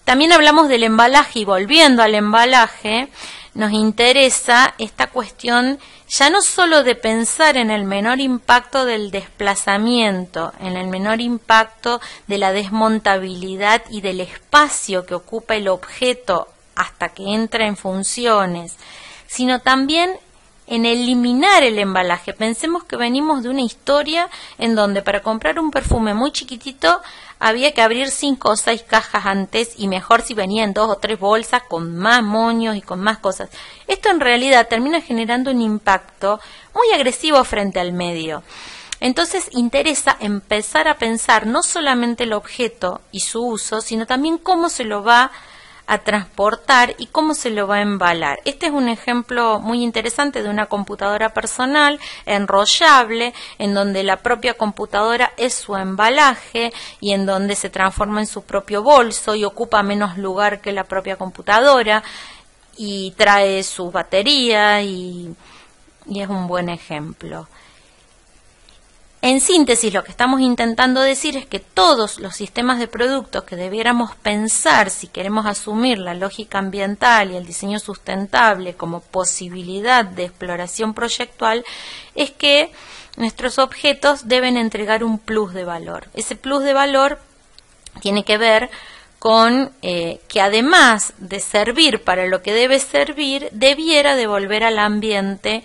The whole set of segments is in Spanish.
También hablamos del embalaje y volviendo al embalaje, nos interesa esta cuestión ya no solo de pensar en el menor impacto del desplazamiento, en el menor impacto de la desmontabilidad y del espacio que ocupa el objeto hasta que entra en funciones, sino también en eliminar el embalaje. Pensemos que venimos de una historia en donde para comprar un perfume muy chiquitito había que abrir 5 o 6 cajas antes y mejor si venían 2 o 3 bolsas con más moños y con más cosas. Esto en realidad termina generando un impacto muy agresivo frente al medio. Entonces interesa empezar a pensar no solamente el objeto y su uso, sino también cómo se lo va a transportar y cómo se lo va a embalar. Este es un ejemplo muy interesante de una computadora personal enrollable, en donde la propia computadora es su embalaje y en donde se transforma en su propio bolso y ocupa menos lugar que la propia computadora y trae su batería y es un buen ejemplo. En síntesis, lo que estamos intentando decir es que todos los sistemas de productos que debiéramos pensar si queremos asumir la lógica ambiental y el diseño sustentable como posibilidad de exploración proyectual es que nuestros objetos deben entregar un plus de valor. Ese plus de valor tiene que ver con que además de servir para lo que debe servir, debiera devolver al ambiente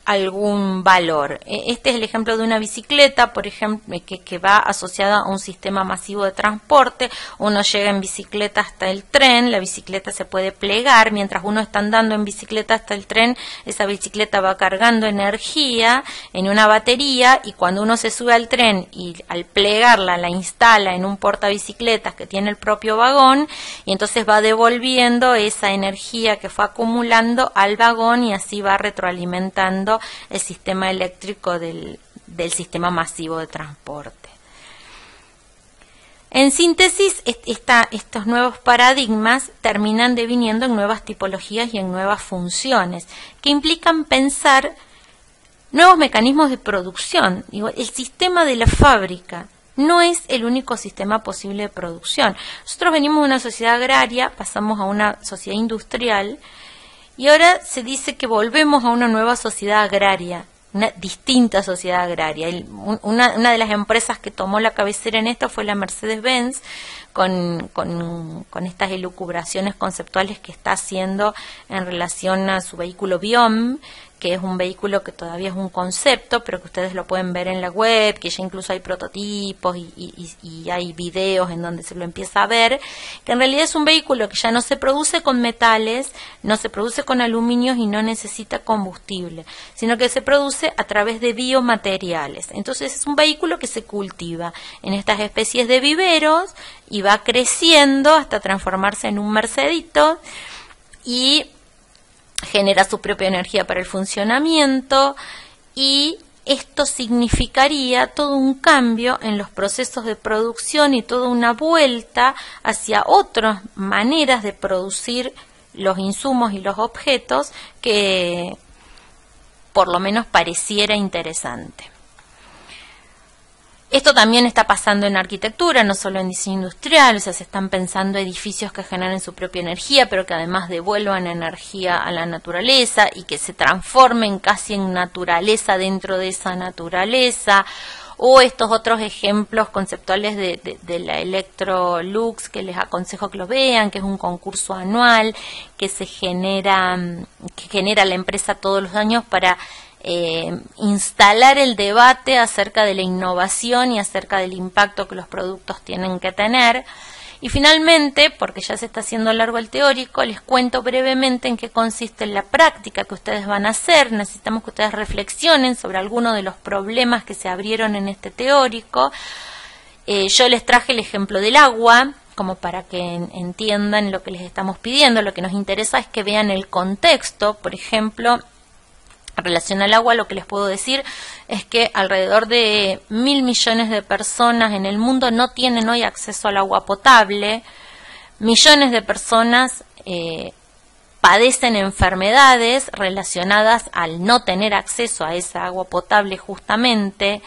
algún valor. Este es el ejemplo de una bicicleta, por ejemplo, que va asociada a un sistema masivo de transporte. Uno llega en bicicleta hasta el tren, la bicicleta se puede plegar, mientras uno está andando en bicicleta hasta el tren, esa bicicleta va cargando energía en una batería y cuando uno se sube al tren y al plegarla la instala en un portabicicletas que tiene el propio vagón y entonces va devolviendo esa energía que fue acumulando al vagón y así va retroalimentando el sistema eléctrico del sistema masivo de transporte. En síntesis, estos nuevos paradigmas terminan deviniendo en nuevas tipologías y en nuevas funciones que implican pensar nuevos mecanismos de producción. El sistema de la fábrica no es el único sistema posible de producción. Nosotros venimos de una sociedad agraria, pasamos a una sociedad industrial, y ahora se dice que volvemos a una nueva sociedad agraria, una distinta sociedad agraria. Una de las empresas que tomó la cabecera en esto fue la Mercedes-Benz, con estas elucubraciones conceptuales que está haciendo en relación a su vehículo Biom, que es un vehículo que todavía es un concepto, pero que ustedes lo pueden ver en la web, que ya incluso hay prototipos y hay videos en donde se lo empieza a ver, que en realidad es un vehículo que ya no se produce con metales, no se produce con aluminios y no necesita combustible, sino que se produce a través de biomateriales. Entonces es un vehículo que se cultiva en estas especies de viveros y va creciendo hasta transformarse en un Mercedito y genera su propia energía para el funcionamiento y esto significaría todo un cambio en los procesos de producción y toda una vuelta hacia otras maneras de producir los insumos y los objetos que por lo menos pareciera interesante. Esto también está pasando en arquitectura, no solo en diseño industrial, o sea, se están pensando edificios que generen su propia energía, pero que además devuelvan energía a la naturaleza y que se transformen casi en naturaleza dentro de esa naturaleza, o estos otros ejemplos conceptuales de la Electrolux, que les aconsejo que lo vean, que es un concurso anual que genera la empresa todos los años para instalar el debate acerca de la innovación y acerca del impacto que los productos tienen que tener. Y finalmente, porque ya se está haciendo largo el teórico, les cuento brevemente en qué consiste la práctica que ustedes van a hacer. Necesitamos que ustedes reflexionen sobre algunos de los problemas que se abrieron en este teórico. Yo les traje el ejemplo del agua, como para que entiendan lo que les estamos pidiendo. Lo que nos interesa es que vean el contexto. Por ejemplo, en relación al agua, lo que les puedo decir es que alrededor de 1.000 millones de personas en el mundo no tienen hoy acceso al agua potable. Millones de personas padecen enfermedades relacionadas al no tener acceso a esa agua potable justamente.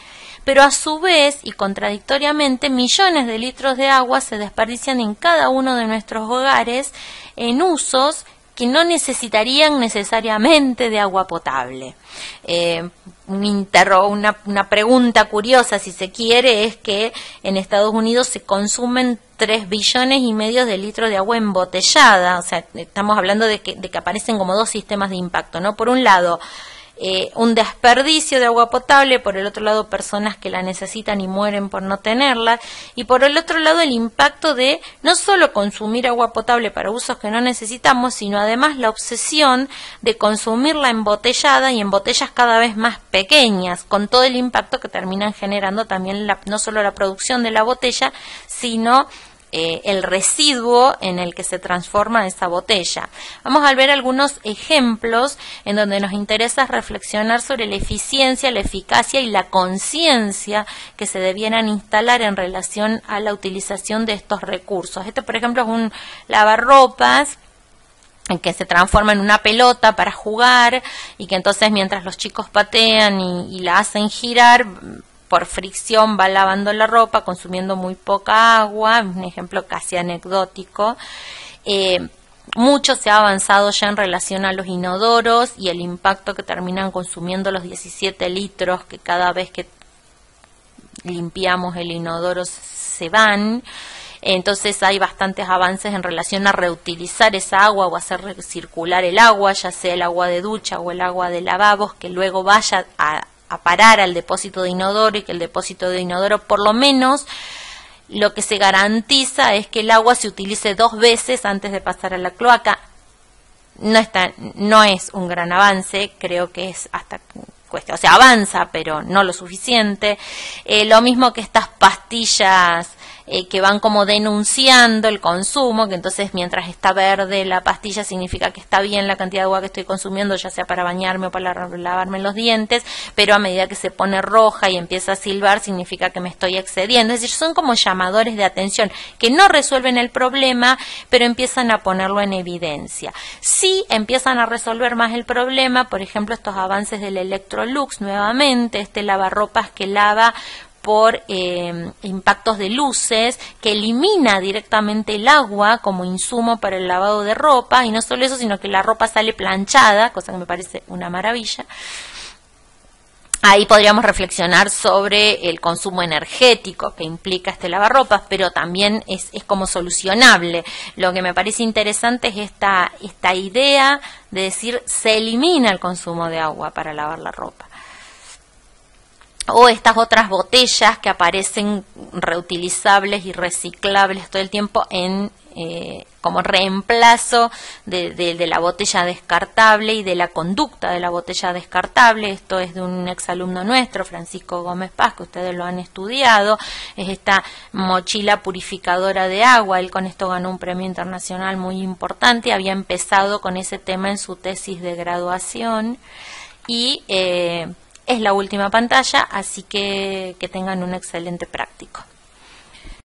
pero a su vez y contradictoriamente millones de litros de agua se desperdician en cada uno de nuestros hogares en usos que no necesitarían necesariamente de agua potable. Una pregunta curiosa, si se quiere, es que en Estados Unidos se consumen 3,5 billones de litros de agua embotellada. O sea, estamos hablando de que aparecen como dos sistemas de impacto, ¿no? Por un lado, un desperdicio de agua potable, por el otro lado personas que la necesitan y mueren por no tenerla, y por el otro lado el impacto de no solo consumir agua potable para usos que no necesitamos, sino además la obsesión de consumirla embotellada y en botellas cada vez más pequeñas, con todo el impacto que terminan generando también no solo la producción de la botella, sino el residuo en el que se transforma esa botella. Vamos a ver algunos ejemplos en donde nos interesa reflexionar sobre la eficiencia, la eficacia y la conciencia que se debieran instalar en relación a la utilización de estos recursos. Este, por ejemplo, es un lavarropas en que se transforma en una pelota para jugar y que entonces mientras los chicos patean y la hacen girar, por fricción va lavando la ropa, consumiendo muy poca agua, un ejemplo casi anecdótico. Mucho se ha avanzado ya en relación a los inodoros y el impacto que terminan consumiendo los 17 litros que cada vez que limpiamos el inodoro se van. Entonces hay bastantes avances en relación a reutilizar esa agua o hacer recircular el agua, ya sea el agua de ducha o el agua de lavabos, que luego vaya a parar al depósito de inodoro y que el depósito de inodoro por lo menos lo que se garantiza es que el agua se utilice 2 veces antes de pasar a la cloaca. No es un gran avance, creo que es hasta cuesta, o sea, avanza, pero no lo suficiente. Lo mismo que estas pastillas que van como denunciando el consumo, que entonces mientras está verde la pastilla significa que está bien la cantidad de agua que estoy consumiendo, ya sea para bañarme o para lavarme los dientes, pero a medida que se pone roja y empieza a silbar significa que me estoy excediendo. Es decir, son como llamadores de atención que no resuelven el problema, pero empiezan a ponerlo en evidencia. Sí empiezan a resolver más el problema, por ejemplo, estos avances del Electrolux, nuevamente, este lavarropas que lava por impactos de luces, que elimina directamente el agua como insumo para el lavado de ropa, y no solo eso, sino que la ropa sale planchada, cosa que me parece una maravilla. Ahí podríamos reflexionar sobre el consumo energético que implica este lavarropas, pero también es como solucionable. Lo que me parece interesante es esta idea de decir, se elimina el consumo de agua para lavar la ropa. O estas otras botellas que aparecen reutilizables y reciclables todo el tiempo en como reemplazo de la botella descartable y de la conducta de la botella descartable. Esto es de un exalumno nuestro, Francisco Gómez Paz, que ustedes lo han estudiado. Es esta mochila purificadora de agua. Él con esto ganó un premio internacional muy importante. Había empezado con ese tema en su tesis de graduación y es la última pantalla, así que tengan un excelente práctico.